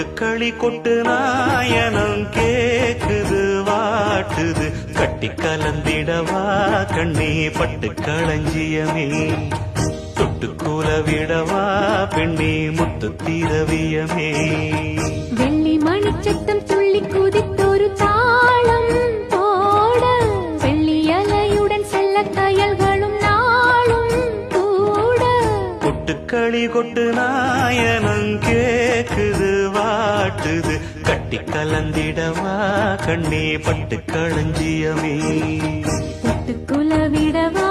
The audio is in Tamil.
கொட்டுக்களி கொட்டு நாயனம் கேக்குது வாட்டுது கட்டி கலந்திடவா கண்ணே பட்டு களஞ்சியமே தொட்டுக்கூல விடவா பெண்ணே முத்து திரவியமே வெள்ளி மணிச்சத்தம் துள்ளி குதித்தொரு தாளம் போட வெள்ளி அலையுடன் செல்ல கயல்களும் நாளும் கூட கொட்டுக்களி கொட்டு நாயனம் கேக்குது வாட்டுது கட்டி கலந்திடவா கண்ணே பட்டு களஞ்சியமே தொட்டுக்குல விடவா